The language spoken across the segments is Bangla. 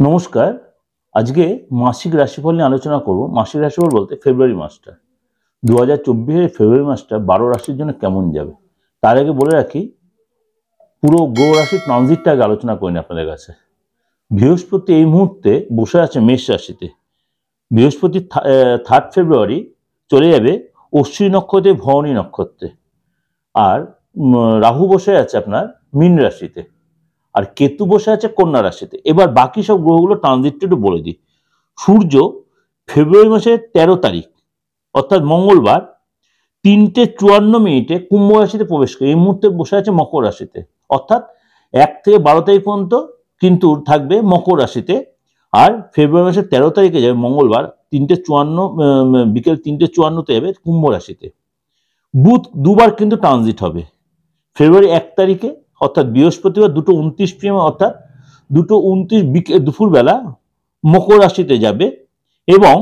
নমস্কার। আজকে মাসিক রাশিফল নিয়ে আলোচনা করব। মাসিক রাশিফল বলতে ফেব্রুয়ারি মাসটা 2024 ফেব্রুয়ারি মাসটা 12 রাশির জন্য কেমন যাবে। তার আগে বলে রাখি, পুরো গ্রহ রাশির ট্রানজিটটা আগে আলোচনা করিনি আপনাদের কাছে। বৃহস্পতি এই মুহূর্তে বসে আছে মেষ রাশিতে। বৃহস্পতি 3 ফেব্রুয়ারি চলে যাবে অশ্বিনী নক্ষত্রে, ভরণী নক্ষত্রে। আর রাহু বসে আছে আপনার মীন রাশিতে, আর কেতু বসে আছে কন্যা রাশিতে। এবার বাকি সব গ্রহগুলো ট্রানজিটটা একটু বলে দিই। সূর্য ফেব্রুয়ারি মাসের 13 তারিখ অর্থাৎ মঙ্গলবার 3:54 কুম্ভ রাশিতে প্রবেশ করে এই মুহূর্তে বসে আছে মকর রাশিতে। অর্থাৎ 1 থেকে 12 তারিখ পর্যন্ত কিন্তু থাকবে মকর রাশিতে। আর ফেব্রুয়ারি মাসের 13 তারিখে যাবে মঙ্গলবার 3:54 বিকেল 3:54 যাবে কুম্ভ রাশিতে। বুধ দুবার কিন্তু ট্রানজিট হবে। ফেব্রুয়ারি 1 তারিখে অর্থাৎ বৃহস্পতিবার 2:29 PM অর্থাৎ 2:29 দুপুরবেলা মকর রাশিতে যাবে, এবং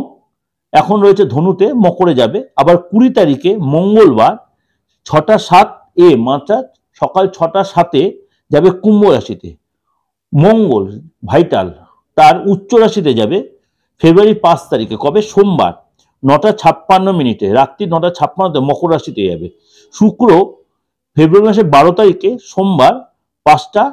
এখন রয়েছে ধনুতে, মকরে যাবে। আবার 20 তারিখে মঙ্গলবার 6:07 AM অর্থাৎ সকাল 6:07 যাবে কুম্ভ রাশিতে। মঙ্গল ভাইটাল তার উচ্চ রাশিতে যাবে ফেব্রুয়ারি 5 তারিখে। কবে? সোমবার 9:56 রাত্রি 9:56 মকর রাশিতে যাবে। শুক্র ফেব্রুয়ারি মাসের 12 তারিখে সোমবার 5টা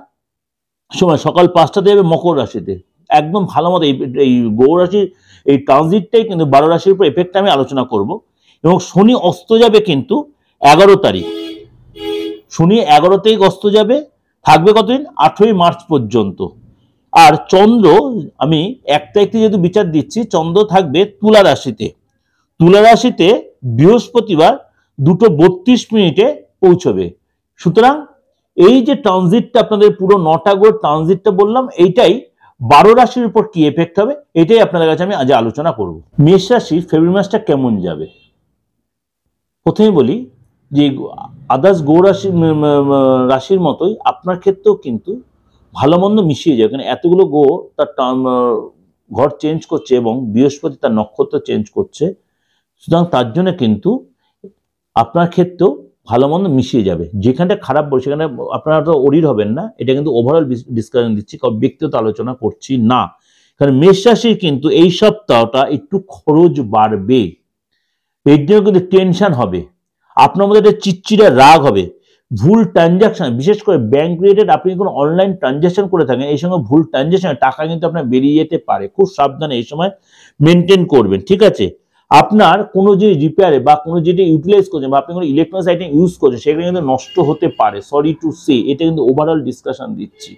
সময় সকাল 5টাতে যাবে মকর রাশিতে। একদম ভালো মতো এই গ্রহ রাশির এই ট্রানজিটটাই কিন্তু 12 রাশির উপর এফেক্ট আমি আলোচনা করব। এবং শনি অস্ত যাবে কিন্তু 11 তারিখ। শনি 11 তারিখ অস্ত যাবে, থাকবে কতদিন? 8ই মার্চ পর্যন্ত। আর চন্দ্র আমি 1 তারিখ থেকে যেহেতু বিচার দিচ্ছি, চন্দ্র থাকবে তুলা রাশিতে। তুলা রাশিতে বৃহস্পতিবার 2:32 পৌঁছবে। সুতরাং এই যে ট্রানজিটটা আপনাদের পুরো 9টা গ্রহ ট্রানজিটটা বললাম, এইটাই 12 রাশির উপর কি এফেক্ট হবে এটাই আপনাদের কাছে আমি আজ আলোচনা করব। মেষ রাশি ফেব্রুয়ারি মাসটা কেমন যাবে প্রথমে বলি যে আদার্স গ্রহ রাশির মতোই আপনার ক্ষেত্রেও কিন্তু ভালো মন্দ মিশিয়ে যাবে। কারণ এতগুলো গ্রহ তার ঘর চেঞ্জ করছে এবং বৃহস্পতি তার নক্ষত্র চেঞ্জ করছে। সুতরাং তার জন্য কিন্তু আপনার ক্ষেত্রেও ভালো মন্দ মিশিয়ে যাবে। যেখানটা খারাপ বলে সেখানে আপনারা তো অরির হবেন না। এটা কিন্তু ওভারঅল ডিসকাশন দিচ্ছি, কারণ ব্যক্তিগত আলোচনা করছি না। কারণ মেষ রাশির কিন্তু এই সপ্তাহটা একটু খরচ বাড়বে, এর জন্য কিন্তু টেনশন হবে, আপনার মধ্যে একটা চিটচিড়া রাগ হবে, ভুল ট্রানজাকশন, বিশেষ করে ব্যাংক রিলেটেড আপনি কোনো অনলাইন ট্রানজাকশন করে থাকেন, এই সঙ্গে ভুল ট্রানজাকশনে টাকা কিন্তু আপনার বেরিয়ে যেতে পারে। খুব সাবধানে এই সময় মেনটেন করবেন, ঠিক আছে? আপনার কোনো যে রিপেয়ারে বা কোনো যেটা ইউটিলাইজ করছেন বা আপনি কোনো ইলেকট্রনিক্স আইটেম ইউজ করছেন সেগুলো কিন্তু নষ্ট হতে পারে। সরি টু সে, এটা কিন্তু ওভারঅল ডিসকাশন দিচ্ছি।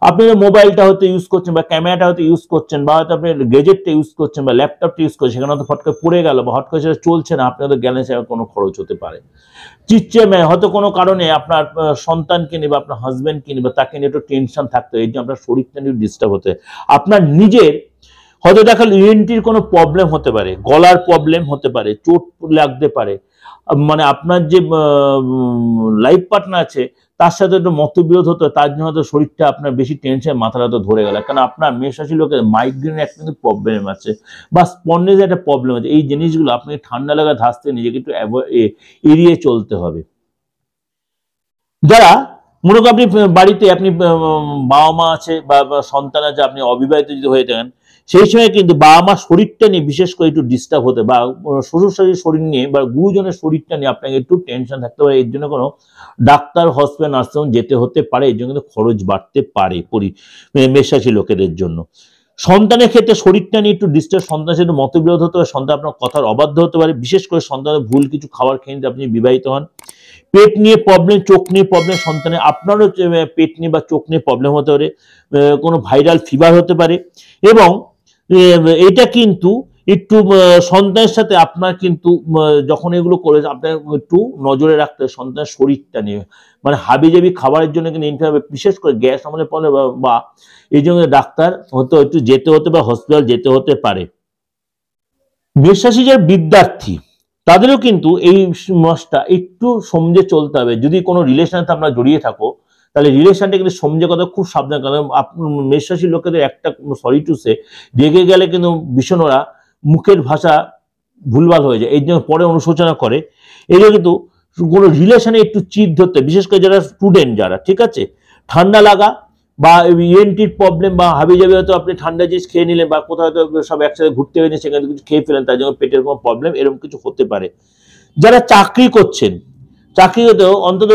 আপনি মোবাইলটা হয়তো ইউজ করছেন বা ক্যামেরাটা হয়তো ইউজ করছেন বা হয়তো আপনি গেজেটটা ইউজ করছেন বা ল্যাপটপটা ইউজ করছেন, সেখানে হয়তো ফট করে পড়ে গেল বা হট করে সেটা চলছে না, আপনি হয়তো গেলেন, সেখানে কোনো খরচ হতে পারে। চিচ্চেমে হয়তো কোনো কারণে আপনার সন্তানকে নিয়ে বা আপনার হাজব্যান্ডকে নিয়ে বা তাকে নিয়ে একটু টেনশন থাকতে, এই যে আপনার শরীরটা নিয়ে ডিস্টার্ব হতে, আপনার নিজের হয়তো দেখাল ইএনটির কোনো প্রবলেম হতে পারে, গলার প্রবলেম হতে পারে, চোট লাগতে পারে, মানে আপনার যে লাইফ পার্টনার আছে তার সাথে একটু মতবিরোধ হতো, তার জন্য হয়তো শরীরটা আপনার বেশি টেনশন, মাথাটা তো ধরে গেল। কারণ আপনার মেষ রাশির লোকের মাইগ্রেনের একটা কিন্তু প্রবলেম আছে বা স্পন্ডেজের একটা প্রবলেম আছে। এই জিনিসগুলো আপনাকে ঠান্ডা লাগা ধাস থেকে নিজেকে একটু এড়িয়ে চলতে হবে। যারা মনে করেন আপনি বাড়িতে আপনি বাবা মা আছে বা সন্তান আছে, আপনি অবিবাহিত যদি হয়ে থাকেন, সেই সময় কিন্তু বাবা মার শরীরটা নিয়ে বিশেষ করে একটু ডিস্টার্ব হতে বা শ্বশুর শাশুড়ির শরীর নিয়ে বা গুরুজনের শরীরটা নিয়ে আপনাকে একটু টেনশন থাকতে পারে। এর জন্য কোনো ডাক্তার, হসপিটাল, নার্সিং যেতে হতে পারে। এর জন্য কিন্তু খরচ বাড়তে পারে মেষ রাশির লোকেদের জন্য। সন্তানের ক্ষেত্রে শরীরটা নিয়ে একটু ডিস্টার্ব, সন্তানের সাথে মতবিরোধ হতে পারে, সন্তান আপনার কথার অবাধ্য হতে পারে, বিশেষ করে সন্তানের ভুল কিছু খাবার খেয়ে নিতে আপনি বিবাহিত হন। পেট নিয়ে প্রবলেম, চোখ নিয়ে প্রবলেম, সন্তানের আপনারও পেট নিয়ে বা চোখ নিয়ে প্রবলেম হতে পারে, কোনো ভাইরাল ফিভার হতে পারে। এবং এটা কিন্তু একটু সন্তানের সাথে আপনার কিন্তু যখন এগুলো করে আপনার একটু নজরে রাখতে হবে সন্তানের শরীরটা নিয়ে। মানে হাবিজাবি খাবারের জন্য কিন্তু নিতে হবে, বিশেষ করে গ্যাস আমাদের পড়লে বা এই জন্য ডাক্তার হয়তো একটু যেতে হতে বা হসপিটাল যেতে হতে পারে। মেষ রাশি যারা বিদ্যার্থী তাদেরও কিন্তু এই মাসটা একটু সমঝে চলতে হবে। যদি কোনো রিলেশনে আপনারা জড়িয়ে থাকো তাহলে রিলেশনটা কিন্তু সমঝে কথা খুব সাবধান। কারণ মেষ রাশির লোকেদের একটা সরি টু সে, রেগে গেলে কিন্তু ভীষণ ওরা মুখের ভাষা ভুলভাল হয়ে যায়, এই জন্য পরে অনুশোচনা করে। এই জন্য কিন্তু কোনো রিলেশনে একটু চিট ধরতে, বিশেষ করে যারা স্টুডেন্ট যারা, ঠিক আছে, ঠান্ডা লাগা, বা ইএনটির প্রবলেম বা হাবি যাবে, হয়তো আপনি ঠান্ডা জিনিস খেয়ে নিলেন বা কোথাও হয়তো সব একসাথে ঘুরতে গেলেন, সেখানে কিছু খেয়ে ফেলেন, তার জন্য পেটের কোনো প্রবলেম, এরকম কিছু হতে পারে। যারা চাকরি করছেন, চাকরিতেও অন্তত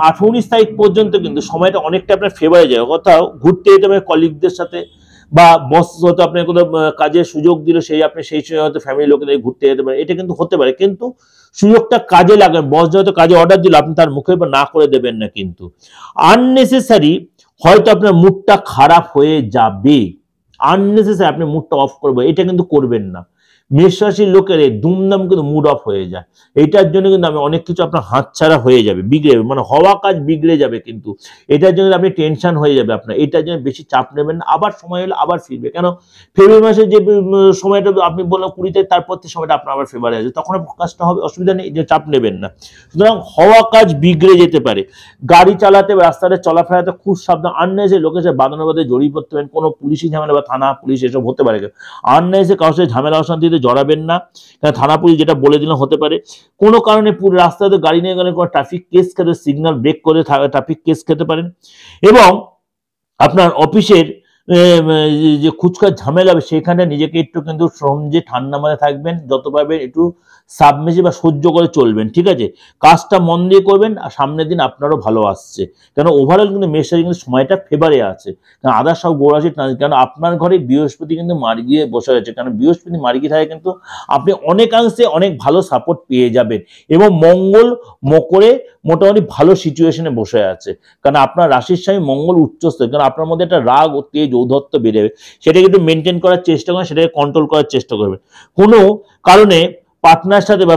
18-19 তারিখ পর্যন্ত কিন্তু সময়টা অনেকটা আপনার ফেভারে যায়। কোথাও ঘুরতে যেতে পারে কলিগদের সাথে, বা বস হয়তো আপনার কোথাও কাজের সুযোগ দিল, সেই আপনি সেই সময় হয়তো ফ্যামিলি লোকেদের ঘুরতে যেতে পারে, এটা কিন্তু হতে পারে। কিন্তু সুযোগটা কাজে লাগান। বস হয়তো কাজে অর্ডার দিল, আপনি তার মুখে না করে দেবেন না। কিন্তু আননেসেসারি হয়তো আপনার মুডটা খারাপ হয়ে যাবে, আননেসেসারি আপনি মুডটা অফ করবেন, এটা কিন্তু করবেন না। মেষ রাশির লোকের দুমদাম কিন্তু মুড অফ হয়ে যায়, এটার জন্য কিন্তু আমি অনেক কিছু আপনার হাতছাড়া হয়ে যাবে, বিগড়ে যাবে, মানে হওয়া কাজ বিগড়ে যাবে। কিন্তু এটার জন্য আপনি টেনশন হয়ে যাবে আপনার, এটার জন্য বেশি চাপ নেবেন না। আবার সময় হলে আবার ফিরবে। কেন ফেব্রুয়ারি মাসের যে সময়টা আপনি বললাম 20 তারিখ, তারপর থেকে সময়টা আপনার আবার ফেব্রুয়ারি আসবে, তখন কাজটা হবে, অসুবিধা নেই, যে চাপ নেবেন না। সুতরাং হওয়া কাজ বিগড়ে যেতে পারে। গাড়ি চালাতে বা রাস্তাতে চলাফেরাতে খুব সাবধান। আননেসে লোকের সাথে বাদানুবাদে জড়িয়ে পড়তে পারেন, কোনো পুলিশি ঝামেলা বা থানা পুলিশ এসব হতে পারে। আননেসে কারোর সাথে ঝামেলা অশান্তিতে জড়াবেন না, থানা পুলিশ যেটা বলে দিলে হতে পারে। কোনো কারণে পুরো রাস্তাতে গাড়ি নিয়ে গেলে কোনো ট্রাফিক কেস খেতে, সিগন্যাল ব্রেক করে ট্রাফিক কেস খেতে পারেন। এবং আপনার অফিসের যে খুচখাচ ঝামেলা হবে, সেখানে নিজেকে একটু কিন্তু সমঝে ঠান্ডা মাথায় থাকবেন, যত পারবেন একটু সাবমেসে বা সহ্য করে চলবেন, ঠিক আছে? কাজটা মন দিয়ে করবেন, আর সামনের দিন আপনারও ভালো আসছে। কেন ওভারঅল কিন্তু মেষ রাশি কিন্তু সময়টা ফেভারে আছে, কারণ আদার সব গোড় রাশি, কারণ আপনার ঘরে বৃহস্পতি কিন্তু মারি গিয়ে বসে আছে। কারণ বৃহস্পতি মারি গিয়ে থাকে, কিন্তু আপনি অনেকাংশে অনেক ভালো সাপোর্ট পেয়ে যাবেন। এবং মঙ্গল মকরে মোটামুটি ভালো সিচুয়েশনে বসে আছে, কারণ আপনার রাশির স্বামী মঙ্গল উচ্চস্থ, কারণ আপনার মধ্যে একটা রাগ ও তেজ ঔদ্ধত্য বেড়ে যাবে, সেটাকে একটু মেনটেন করার চেষ্টা করবেন, সেটাকে কন্ট্রোল করার চেষ্টা করবেন। কোনো কারণে পার্টনার সাথে বা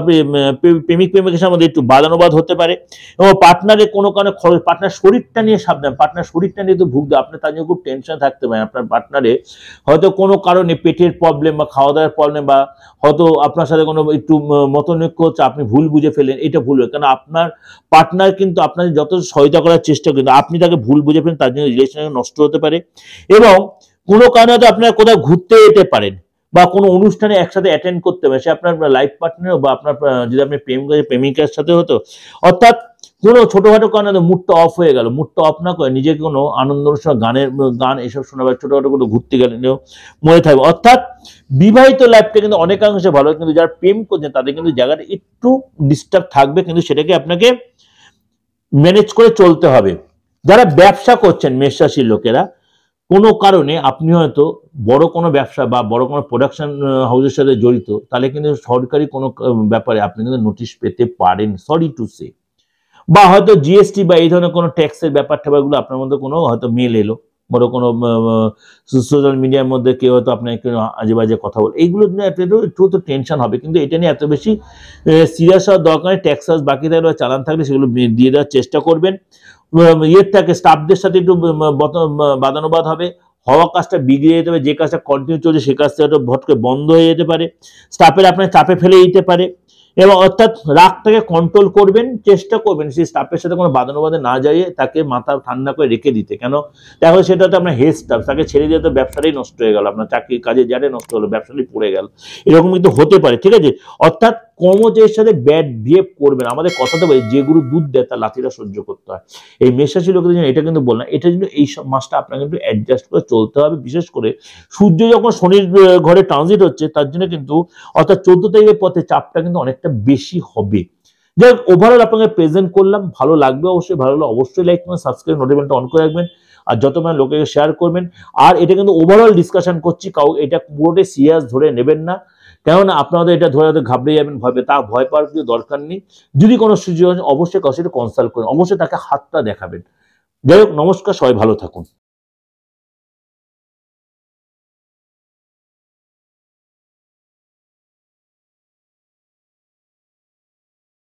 প্রেমিক প্রেমিকের মধ্যে একটু বাদানুবাদ হতে পারে, এবং পার্টনারের কোনো কারণে পার্টনার শরীরটা নিয়ে সাবধান, পার্টনার শরীরটা নিয়ে তো ভুগতে, আপনার তার জন্য খুব টেনশন থাকতে পারে। আপনার পার্টনারে হয়তো কোনো কারণে পেটের প্রবলেম বা খাওয়া দাওয়ার প্রবলেম, বা হয়তো আপনার সাথে কোনো একটু মতনৈক্য হচ্ছে, আপনি ভুল বুঝে ফেলেন, এটা ভুল হয়। কারণ আপনার পার্টনার কিন্তু আপনাদের যত সহায়তা করার চেষ্টা করেন, আপনি তাকে ভুল বুঝে ফেলেন, তার জন্য রিলেশন নষ্ট হতে পারে। এবং কোনো কারণে হয়তো আপনারা কোথাও ঘুরতে যেতে পারেন, বা কোনো অনুষ্ঠানে একসাথে অ্যাটেন্ড করতে পারে, সে আপনার লাইফ পার্টনার বা আপনার যদি আপনি প্রেমিকার সাথে হতো। অর্থাৎ কোনো ছোটখাটো কারণে মুডটা অফ হয়ে গেল, মুডটা অফ না করে নিজেকে কোনো আনন্দ অনুষ্ঠান, গান এসব শোনাবে, ছোটখাটো কোনো ঘুরতে গেলেও মনে থাকবে। অর্থাৎ বিবাহিত লাইফটা কিন্তু অনেকাংশে ভালো, কিন্তু যারা প্রেম করছেন তাদের কিন্তু জায়গাটা একটু ডিস্টার্ব থাকবে, কিন্তু সেটাকে আপনাকে ম্যানেজ করে চলতে হবে। যারা ব্যবসা করছেন মেষ রাশির লোকেরা, কোনো কারণে আপনি হয়তো বড় কোনো ব্যবসা বা বড় কোনো প্রোডাকশন হাউসের সাথে জড়িত, তাহলে কিন্তু সরকারি কোনো ব্যাপারে আপনি কিন্তু নোটিশ পেতে পারেন, সরি টু সে। বা হয়তো জিএসটি বা এই ধরনের কোনো ট্যাক্সের ব্যাপার ট্যাপারগুলো আপনার মধ্যে কোনো হয়তো মেল এলো, বড় কোনো সোশ্যাল মিডিয়ার মধ্যে কেউ হয়তো আপনার একটু আজে বাজে কথা বলে, এইগুলো নিয়ে একটু তো টেনশন হবে। কিন্তু এটা নিয়ে এত বেশি সিরিয়াস হওয়ার দরকার নেই। ট্যাক্স বাকি থাকলে চালান থাকলে সেগুলো দিয়ে দেওয়ার চেষ্টা করবেন। ইয়ের থাকে স্টাফদের সাথে একটু বাদানুবাদ হবে, হওয়া কাজটা বিগড়ে যেতে পারে, যে কাজটা কন্টিনিউ চলছে সে কাজটা হয়তো ভট করে বন্ধ হয়ে যেতে পারে, স্টাফের আপনার চাপে ফেলে দিতে পারে। এবং অর্থাৎ রাগটাকে কন্ট্রোল করবেন, চেষ্টা করবেন সেই স্টাফের সাথে কোনো বাদানুবাদে না যাইয়ে তাকে মাথা ঠান্ডা করে রেখে দিতে। কেন তাহলে সেটা তো আপনার হেড স্টাফ, তাকে ছেড়ে দিয়ে তো ব্যবসাটাই নষ্ট হয়ে গেল, আপনার চাকরি কাজে যারে নষ্ট হলো, ব্যবসাটাই পড়ে গেল, এরকম কিন্তু হতে পারে, ঠিক আছে? অর্থাৎ কর্মচারীর সাথে ব্যাড বিহেভ করবেন। আমাদের কথাতে বলি, যে গুরু দুধ দেয় তার লাঠিটা সহ্য করতে হয়। এই মেষ রাশির লোকেদের জন্য এটা কিন্তু বললাম, এটার জন্য এই সব মাসটা আপনাকে কিন্তু অ্যাডজাস্ট করে চলতে হবে। বিশেষ করে সূর্য যখন শনির ঘরে ট্রানজিট হচ্ছে, তার জন্য কিন্তু অর্থাৎ 14 তারিখের পথে চাপটা কিন্তু অনেকটা বেশি হবে। যাই হোক, ওভারঅল আপনাকে প্রেজেন্ট করলাম, ভালো লাগবে অবশ্যই। ভালো লাগলে অবশ্যই লাইক করবেন, সাবস্ক্রাইব, নোটিফিকেশনটা অন করে রাখবেন, আর যত মানে লোকেকে শেয়ার করবেন। আর এটা কিন্তু ওভারঅল ডিসকাশন করছি, এটা পুরোটাই সিরিয়াস ধরে নেবেন না, কেননা আপনাদের এটা ধরে ঘাবড়ে যাবেন, ভয় পাওয়ার কিছু দরকার নেই। যদি কোনো সুযোগ অবশ্যই কারোর সাথে কনসাল্ট করেন, অবশ্যই তাকে হাতটা দেখাবেন। যাই হোক, নমস্কার, সবাই ভালো থাকুন।